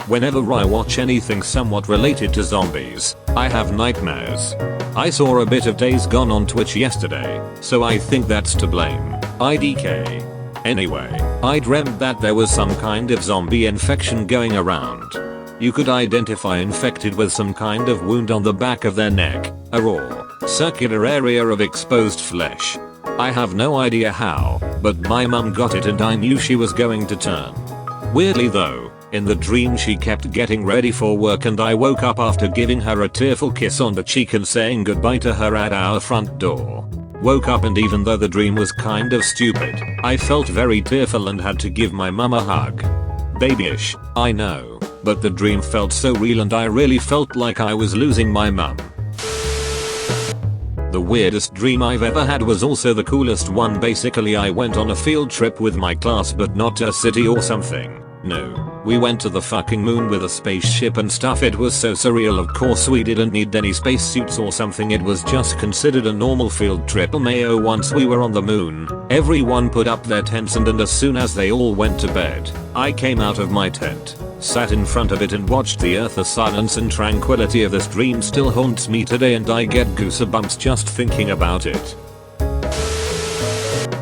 Whenever I watch anything somewhat related to zombies, I have nightmares. I saw a bit of Days Gone on Twitch yesterday, so I think that's to blame. IDK. Anyway, I dreamt that there was some kind of zombie infection going around. You could identify infected with some kind of wound on the back of their neck, a raw, circular area of exposed flesh. I have no idea how, but my mum got it and I knew she was going to turn. Weirdly though, in the dream she kept getting ready for work and I woke up after giving her a tearful kiss on the cheek and saying goodbye to her at our front door. Woke up and even though the dream was kind of stupid, I felt very tearful and had to give my mum a hug. Babyish, I know, but the dream felt so real and I really felt like I was losing my mum. The weirdest dream I've ever had was also the coolest one. Basically I went on a field trip with my class but not to a city or something. No, we went to the fucking moon with a spaceship and stuff. It was so surreal. Of course we didn't need any spacesuits or something. It was just considered a normal field trip. Mayo, once we were on the moon, everyone put up their tents and as soon as they all went to bed, I came out of my tent, sat in front of it and watched the earth. The silence and tranquility of this dream still haunts me today and I get goosebumps just thinking about it.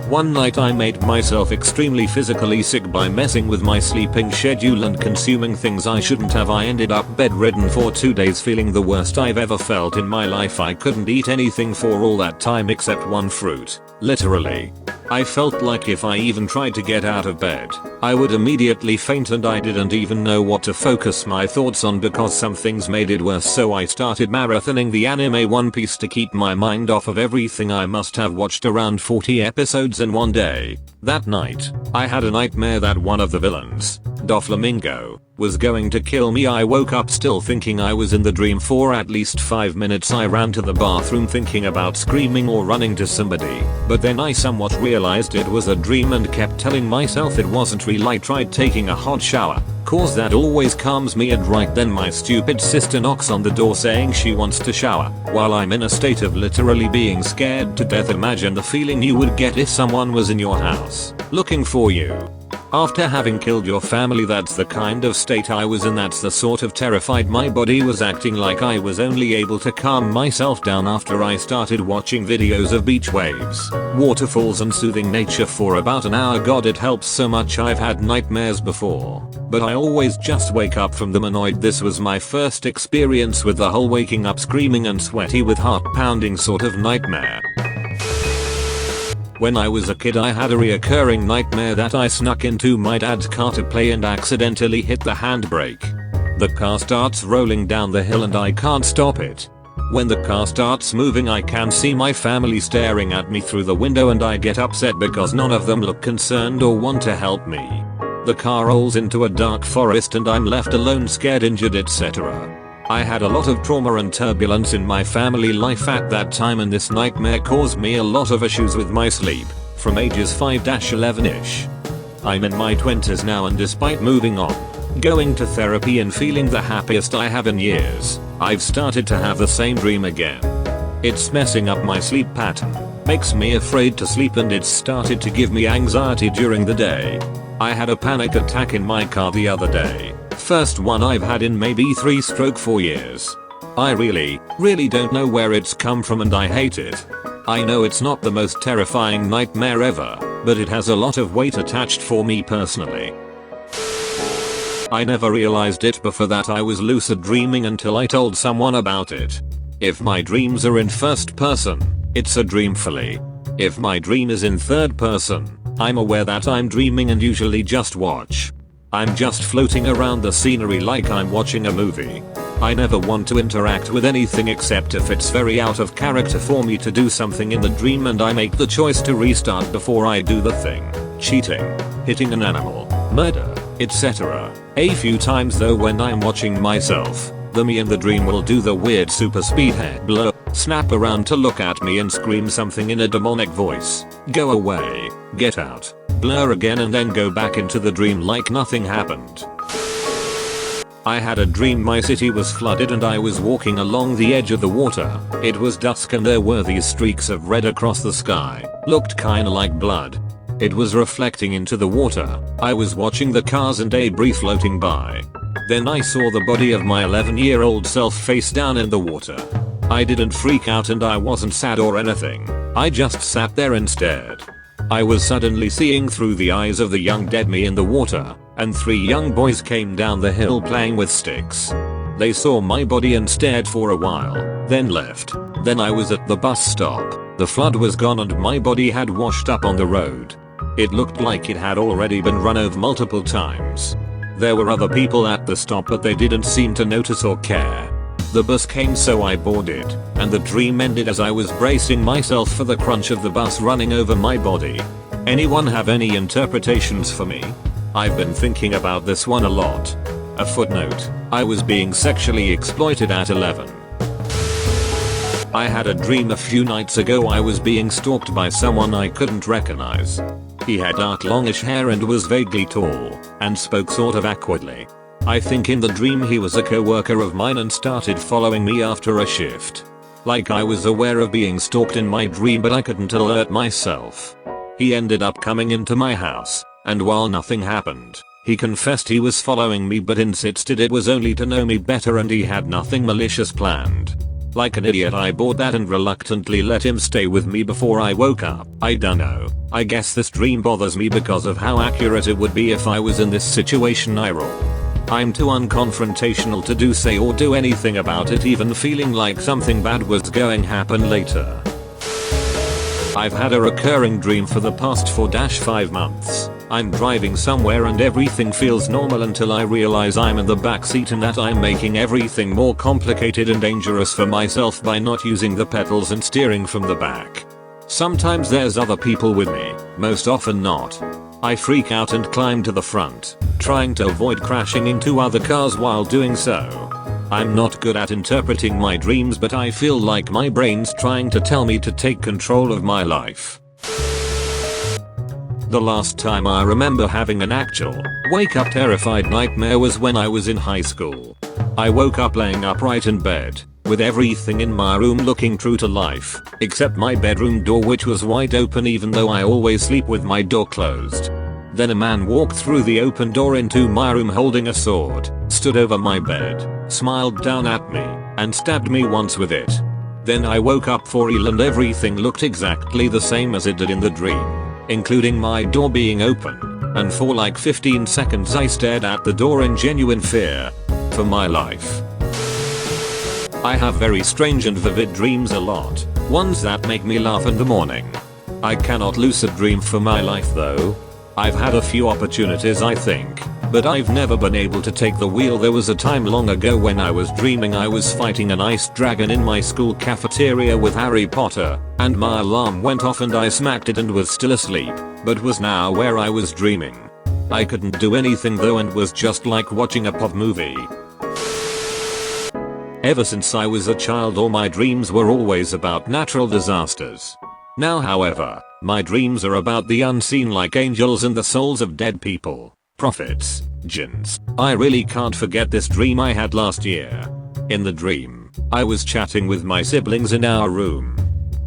One night I made myself extremely physically sick by messing with my sleeping schedule and consuming things I shouldn't have. I ended up bedridden for 2 days feeling the worst I've ever felt in my life. I couldn't eat anything for all that time except one fruit. Literally. I felt like if I even tried to get out of bed, I would immediately faint and I didn't even know what to focus my thoughts on because some things made it worse, so I started marathoning the anime One Piece to keep my mind off of everything. I must have watched around 40 episodes in one day. That night, I had a nightmare that one of the villains, Doflamingo, was going to kill me. I woke up still thinking I was in the dream for at least 5 minutes. I ran to the bathroom thinking about screaming or running to somebody, but then I somewhat realized it was a dream and kept telling myself it wasn't real. I tried taking a hot shower, cause that always calms me, and right then my stupid sister knocks on the door saying she wants to shower, while I'm in a state of literally being scared to death. Imagine the feeling you would get if someone was in your house, looking for you. After having killed your family, that's the kind of state I was in. That's the sort of terrified my body was acting like. I was only able to calm myself down after I started watching videos of beach waves, waterfalls and soothing nature for about an hour. God, it helps so much. I've had nightmares before, but I always just wake up from them annoyed. This was my first experience with the whole waking up screaming and sweaty with heart pounding sort of nightmare. When I was a kid I had a reoccurring nightmare that I snuck into my dad's car to play and accidentally hit the handbrake. The car starts rolling down the hill and I can't stop it. When the car starts moving I can see my family staring at me through the window and I get upset because none of them look concerned or want to help me. The car rolls into a dark forest and I'm left alone, scared, injured, etc. I had a lot of trauma and turbulence in my family life at that time, and this nightmare caused me a lot of issues with my sleep, from ages 5-11ish. I'm in my 20s now and despite moving on, going to therapy and feeling the happiest I have in years, I've started to have the same dream again. It's messing up my sleep pattern, makes me afraid to sleep, and it's started to give me anxiety during the day. I had a panic attack in my car the other day. First one I've had in maybe 3-4 years. I really don't know where it's come from and I hate it. I know it's not the most terrifying nightmare ever, but it has a lot of weight attached for me personally. I never realized it before that I was lucid dreaming until I told someone about it. If my dreams are in first person, it's a dreamfully. If my dream is in third person, I'm aware that I'm dreaming and usually just watch. I'm just floating around the scenery like I'm watching a movie. I never want to interact with anything except if it's very out of character for me to do something in the dream and I make the choice to restart before I do the thing. Cheating, hitting an animal, murder, etc. A few times though when I'm watching myself, the me in the dream will do the weird super speed head blow, snap around to look at me and scream something in a demonic voice. Go away, get out, blur again, and then go back into the dream like nothing happened. I had a dream my city was flooded and I was walking along the edge of the water. It was dusk and there were these streaks of red across the sky, looked kinda like blood. It was reflecting into the water. I was watching the cars and debris floating by. Then I saw the body of my 11-year-old self face down in the water. I didn't freak out and I wasn't sad or anything. I just sat there and stared. I was suddenly seeing through the eyes of the young dead me in the water, and 3 young boys came down the hill playing with sticks. They saw my body and stared for a while, then left. Then I was at the bus stop. The flood was gone and my body had washed up on the road. It looked like it had already been run over multiple times. There were other people at the stop but they didn't seem to notice or care. The bus came so I boarded, and the dream ended as I was bracing myself for the crunch of the bus running over my body. Anyone have any interpretations for me? I've been thinking about this one a lot. A footnote, I was being sexually exploited at 11. I had a dream a few nights ago I was being stalked by someone I couldn't recognize. He had dark longish hair and was vaguely tall, and spoke sort of awkwardly. I think in the dream he was a co-worker of mine and started following me after a shift. Like I was aware of being stalked in my dream but I couldn't alert myself. He ended up coming into my house, and while nothing happened, he confessed he was following me but insisted it was only to know me better and he had nothing malicious planned. Like an idiot I bought that and reluctantly let him stay with me before I woke up. I dunno, I guess this dream bothers me because of how accurate it would be if I was in this situation. I roll. I'm too unconfrontational to say or do anything about it, even feeling like something bad was going to happen later. I've had a recurring dream for the past 4-5 months. I'm driving somewhere and everything feels normal until I realize I'm in the backseat and that I'm making everything more complicated and dangerous for myself by not using the pedals and steering from the back. Sometimes there's other people with me, most often not. I freak out and climb to the front, trying to avoid crashing into other cars while doing so. I'm not good at interpreting my dreams but I feel like my brain's trying to tell me to take control of my life. The last time I remember having an actual, wake-up terrified nightmare was when I was in high school. I woke up laying upright in bed, with everything in my room looking true to life, except my bedroom door which was wide open even though I always sleep with my door closed. Then a man walked through the open door into my room holding a sword, stood over my bed, smiled down at me, and stabbed me once with it. Then I woke up for real and everything looked exactly the same as it did in the dream, including my door being open, and for like 15 seconds I stared at the door in genuine fear for my life. I have very strange and vivid dreams a lot, ones that make me laugh in the morning. I cannot lucid dream for my life though. I've had a few opportunities I think, but I've never been able to take the wheel. There was a time long ago when I was dreaming I was fighting an ice dragon in my school cafeteria with Harry Potter, and my alarm went off and I smacked it and was still asleep, but was now where I was dreaming. I couldn't do anything though and was just like watching a pop movie. Ever since I was a child all my dreams were always about natural disasters. Now however, my dreams are about the unseen like angels and the souls of dead people, prophets, jinns. I really can't forget this dream I had last year. In the dream, I was chatting with my siblings in our room.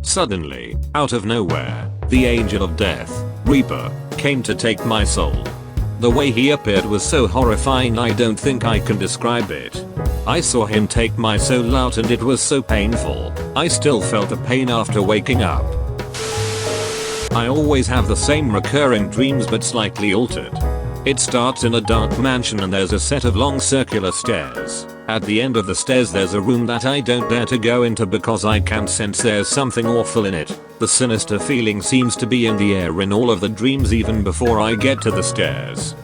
Suddenly, out of nowhere, the angel of death, Reaper, came to take my soul. The way he appeared was so horrifying I don't think I can describe it. I saw him take my soul out and it was so painful, I still felt the pain after waking up. I always have the same recurring dreams but slightly altered. It starts in a dark mansion and there's a set of long circular stairs. At the end of the stairs there's a room that I don't dare to go into because I can sense there's something awful in it. The sinister feeling seems to be in the air in all of the dreams even before I get to the stairs.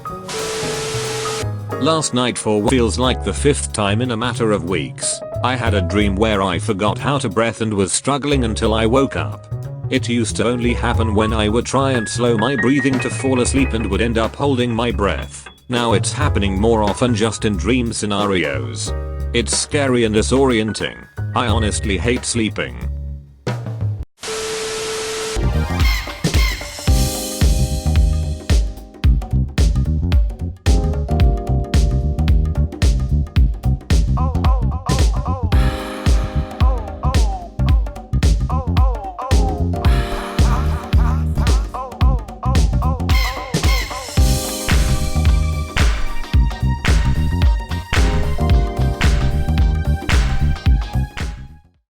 Last night for what feels like the 5th time in a matter of weeks, I had a dream where I forgot how to breathe and was struggling until I woke up. It used to only happen when I would try and slow my breathing to fall asleep and would end up holding my breath. Now it's happening more often just in dream scenarios. It's scary and disorienting. I honestly hate sleeping.